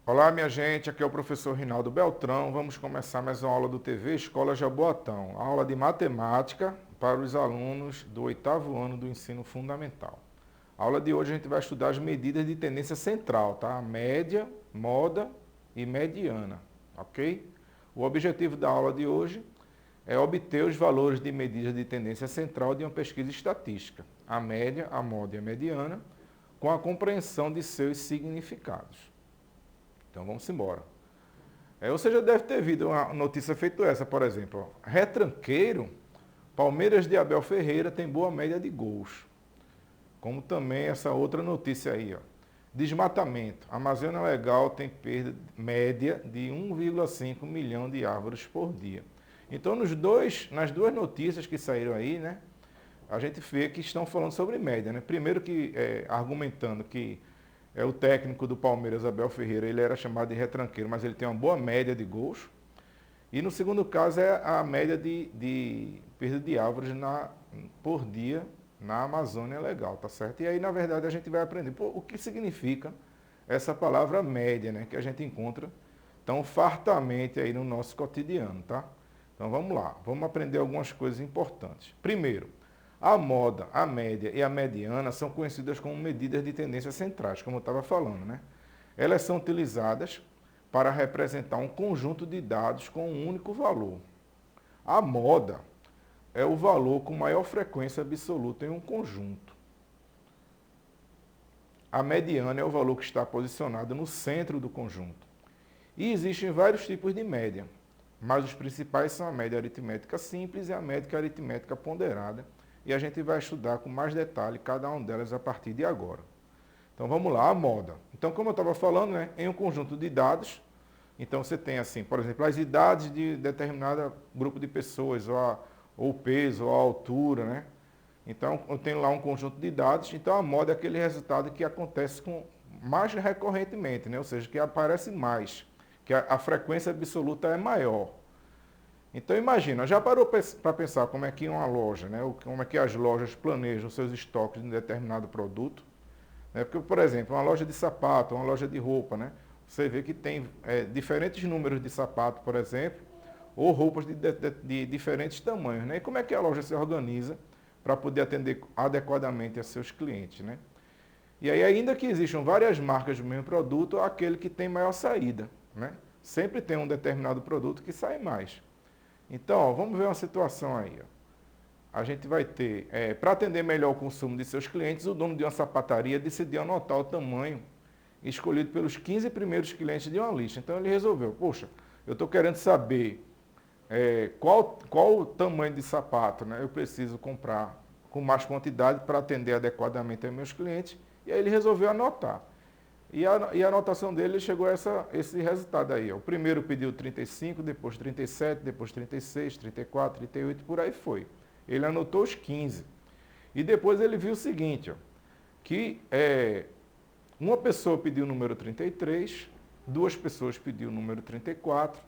Olá, minha gente, aqui é o professor Rinaldo Beltrão. Vamos começar mais uma aula do TV Escola Jaboatão, aula de matemática para os alunos do oitavo ano do ensino fundamental. A aula de hoje a gente vai estudar as medidas de tendência central, tá? Média, moda e mediana, ok? O objetivo da aula de hoje é obter os valores de medidas de tendência central de uma pesquisa estatística, a média, a moda e a mediana, com a compreensão de seus significados. Então vamos embora. Você já deve ter visto uma notícia feita essa, por exemplo. Retranqueiro, Palmeiras de Abel Ferreira tem boa média de gols. Como também essa outra notícia aí, ó. Desmatamento. Amazônia Legal tem perda média de 1,5 milhão de árvores por dia. Então, nas duas notícias que saíram aí, né, a gente vê que estão falando sobre média, né? Primeiro que argumentando que o técnico do Palmeiras, Abel Ferreira, ele era chamado de retranqueiro, mas ele tem uma boa média de gols. E no segundo caso é a média de perda de árvores por dia na Amazônia Legal, tá certo? E aí, na verdade, a gente vai aprender o que significa essa palavra média, né? Que a gente encontra tão fartamente aí no nosso cotidiano, tá? Então vamos lá, vamos aprender algumas coisas importantes. Primeiro, a moda, a média e a mediana são conhecidas como medidas de tendência centrais, como eu estava falando, né? Elas são utilizadas para representar um conjunto de dados com um único valor. A moda é o valor com maior frequência absoluta em um conjunto. A mediana é o valor que está posicionado no centro do conjunto. E existem vários tipos de média, mas os principais são a média aritmética simples e a média aritmética ponderada. E a gente vai estudar com mais detalhe cada uma delas a partir de agora. Então vamos lá, a moda. Então, como eu estava falando, né, em um conjunto de dados, então você tem assim, por exemplo, as idades de determinado grupo de pessoas, ou o peso, ou a altura, né? Então eu tenho lá um conjunto de dados, então a moda é aquele resultado que acontece mais recorrentemente, né? Ou seja, que aparece mais, que a frequência absoluta é maior. Então imagina, já parou para pensar como é que uma loja, né, como é que as lojas planejam seus estoques de um determinado produto? Porque, por exemplo, uma loja de sapato, uma loja de roupa, né, você vê que tem diferentes números de sapato, por exemplo, ou roupas de diferentes tamanhos. Né? E como é que a loja se organiza para poder atender adequadamente a seus clientes? Né? E aí, ainda que existam várias marcas do mesmo produto, aquele que tem maior saída. Né? Sempre tem um determinado produto que sai mais. Então, ó, vamos ver uma situação aí. Ó. A gente vai ter, para atender melhor o consumo de seus clientes, o dono de uma sapataria decidiu anotar o tamanho escolhido pelos 15 primeiros clientes de uma lista. Então, ele resolveu, poxa, eu estou querendo saber qual o tamanho de sapato, né, eu preciso comprar com mais quantidade para atender adequadamente aos meus clientes. E aí ele resolveu anotar. E a anotação dele chegou a esse resultado aí. Ó. O primeiro pediu 35, depois 37, depois 36, 34, 38, por aí foi. Ele anotou os 15. E depois ele viu o seguinte, ó, que uma pessoa pediu o número 33, duas pessoas pediu o número 34,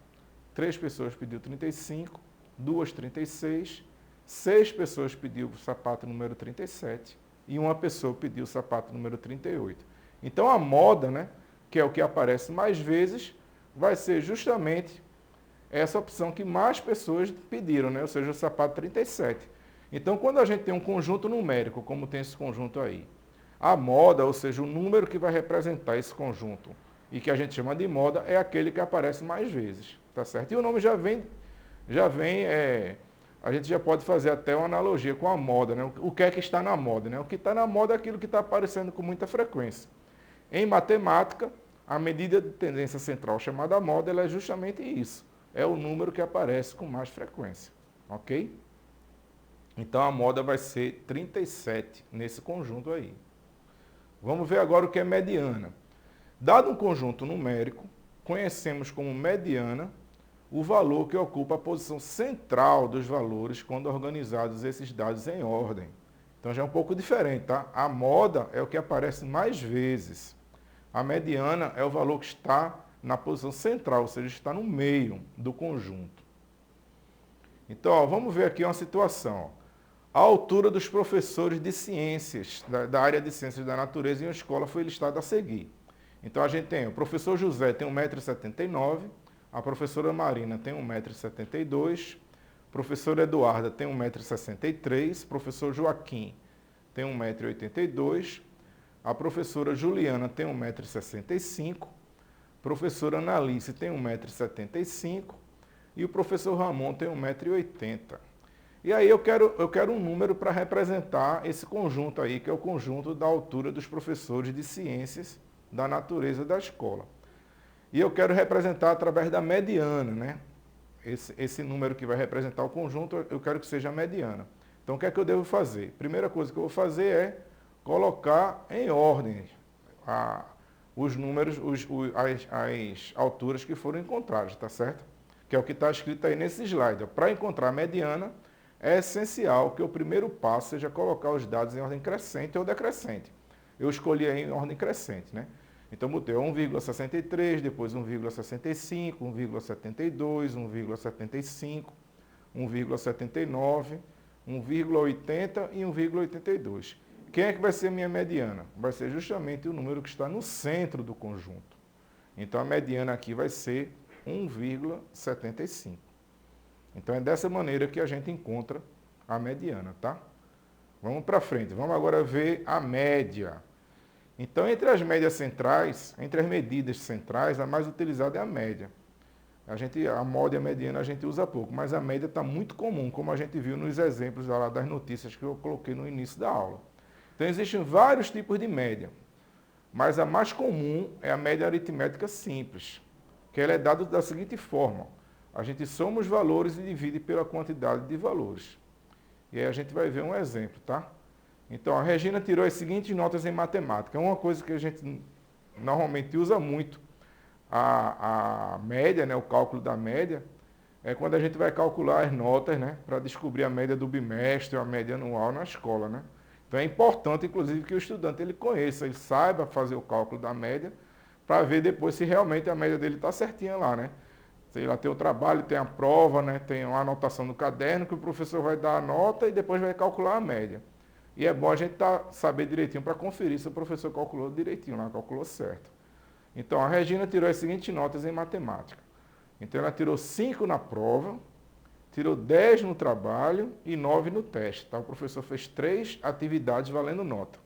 três pessoas pediu 35, duas 36, seis pessoas pediu o sapato número 37 e uma pessoa pediu o sapato número 38. Então a moda, né, que é o que aparece mais vezes, vai ser justamente essa opção que mais pessoas pediram, né, ou seja, o sapato 37. Então quando a gente tem um conjunto numérico, como tem esse conjunto aí, a moda, ou seja, o número que vai representar esse conjunto e que a gente chama de moda, é aquele que aparece mais vezes, tá certo? E o nome já vem, a gente já pode fazer até uma analogia com a moda, né? O que é que está na moda, né? O que está na moda é aquilo que está aparecendo com muita frequência. Em matemática, a medida de tendência central chamada moda, ela é justamente isso. É o número que aparece com mais frequência, ok? Então a moda vai ser 37 nesse conjunto aí. Vamos ver agora o que é mediana. Dado um conjunto numérico, conhecemos como mediana o valor que ocupa a posição central dos valores quando organizados esses dados em ordem. Então já é um pouco diferente, tá? A moda é o que aparece mais vezes. A mediana é o valor que está na posição central, ou seja, está no meio do conjunto. Então, ó, vamos ver aqui uma situação. A altura dos professores de ciências, da área de ciências da natureza em uma escola foi listada a seguir. Então a gente tem, o professor José tem 1,79 m, a professora Marina tem 1,72 m, o professor Eduarda tem 1,63 m, o professor Joaquim tem 1,82 m, a professora Juliana tem 1,65 m, a professora Analice tem 1,75 m e o professor Ramon tem 1,80 m. E aí eu quero um número para representar esse conjunto aí, que é o conjunto da altura dos professores de ciências da natureza da escola. E eu quero representar através da mediana, né? Esse número que vai representar o conjunto, eu quero que seja a mediana. Então o que é que eu devo fazer? Primeira coisa que eu vou fazer é colocar em ordem os números, as alturas que foram encontradas, tá certo? Que é o que está escrito aí nesse slide. Para encontrar a mediana, é essencial que o primeiro passo seja colocar os dados em ordem crescente ou decrescente. Eu escolhi aí em ordem crescente, né? Então, botei 1,63, depois 1,65, 1,72, 1,75, 1,79, 1,80 e 1,82. Quem é que vai ser a minha mediana? Vai ser justamente o número que está no centro do conjunto. Então, a mediana aqui vai ser 1,75. Então, é dessa maneira que a gente encontra a mediana, tá? Vamos para frente. Vamos agora ver a média. Então, entre as médias centrais, entre as medidas centrais, a mais utilizada é a média. A moda e a mediana a gente usa pouco, mas a média está muito comum, como a gente viu nos exemplos lá das notícias que eu coloquei no início da aula. Então, existem vários tipos de média, mas a mais comum é a média aritmética simples, que ela é dada da seguinte forma. A gente soma os valores e divide pela quantidade de valores. E aí a gente vai ver um exemplo, tá? Então, a Regina tirou as seguintes notas em matemática. Uma coisa que a gente normalmente usa muito, a média, né, o cálculo da média, é quando a gente vai calcular as notas, né, para descobrir a média do bimestre ou a média anual na escola, né? Então, é importante, inclusive, que o estudante ele conheça, ele saiba fazer o cálculo da média, para ver depois se realmente a média dele está certinha lá, né? Sei lá, tem o trabalho, tem a prova, né? Tem uma anotação no caderno que o professor vai dar a nota e depois vai calcular a média. E é bom a gente saber direitinho para conferir se o professor calculou direitinho, lá, calculou certo. Então, a Regina tirou as seguintes notas em matemática. Então, ela tirou 5 na prova, tirou 10 no trabalho e 9 no teste. Tá? O professor fez 3 atividades valendo nota.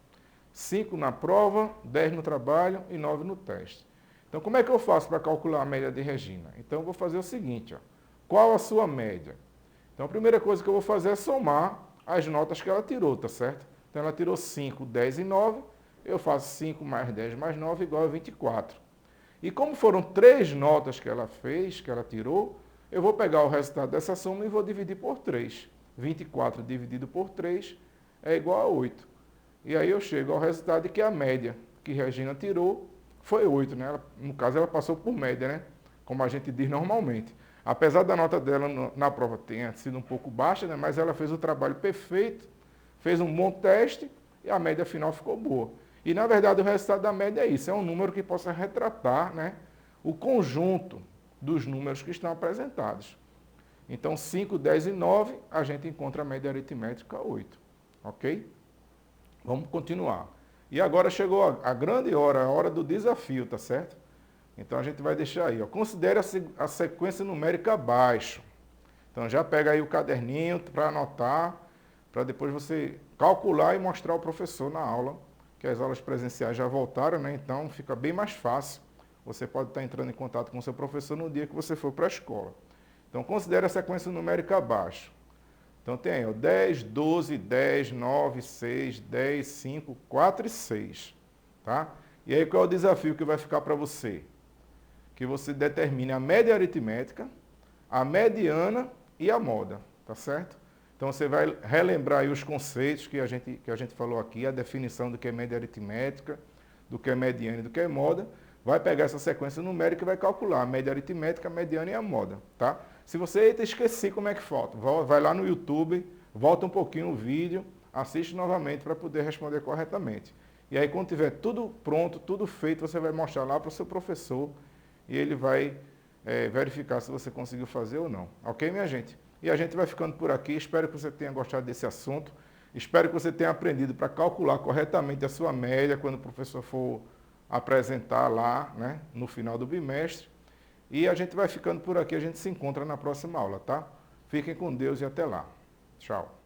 5 na prova, 10 no trabalho e 9 no teste. Então, como é que eu faço para calcular a média de Regina? Então, eu vou fazer o seguinte, ó. Qual a sua média? Então, a primeira coisa que eu vou fazer é somar as notas que ela tirou, tá certo? Então, ela tirou 5, 10 e 9, eu faço 5 mais 10 mais 9 igual a 24. E como foram 3 notas que ela fez, que ela tirou, eu vou pegar o resultado dessa soma e vou dividir por 3. 24 dividido por 3 é igual a 8. E aí eu chego ao resultado de que a média que Regina tirou foi 8, né? No caso, ela passou por média, né? Como a gente diz normalmente. Apesar da nota dela na prova tenha sido um pouco baixa, né? Mas ela fez o trabalho perfeito, fez um bom teste e a média final ficou boa. E, na verdade, o resultado da média é isso. É um número que possa retratar, né, o conjunto dos números que estão apresentados. Então, 5, 10 e 9, a gente encontra a média aritmética 8. Ok? Vamos continuar. E agora chegou a grande hora, a hora do desafio, tá certo? Então, a gente vai deixar aí. Ó. Considere a sequência numérica abaixo. Então, já pega aí o caderninho para anotar, para depois você calcular e mostrar ao professor na aula, que as aulas presenciais já voltaram, né? Então, fica bem mais fácil. Você pode estar entrando em contato com o seu professor no dia que você for para a escola. Então, considere a sequência numérica abaixo. Então, tem aí, ó, 10, 12, 10, 9, 6, 10, 5, 4 e 6. Tá? E aí, qual é o desafio que vai ficar para você? Que você determine a média aritmética, a mediana e a moda. Tá certo? Então, você vai relembrar aí os conceitos que a gente falou aqui, a definição do que é média aritmética, do que é mediana e do que é moda. Vai pegar essa sequência numérica e vai calcular a média aritmética, a mediana e a moda, tá? Se você esqueci como é que falta, vai lá no YouTube, volta um pouquinho o vídeo, assiste novamente para poder responder corretamente. E aí, quando tiver tudo pronto, tudo feito, você vai mostrar lá para o seu professor e ele vai verificar se você conseguiu fazer ou não. Ok, minha gente? E a gente vai ficando por aqui. Espero que você tenha gostado desse assunto. Espero que você tenha aprendido para calcular corretamente a sua média quando o professor for apresentar lá, né, no final do bimestre. E a gente vai ficando por aqui, a gente se encontra na próxima aula, tá? Fiquem com Deus e até lá. Tchau.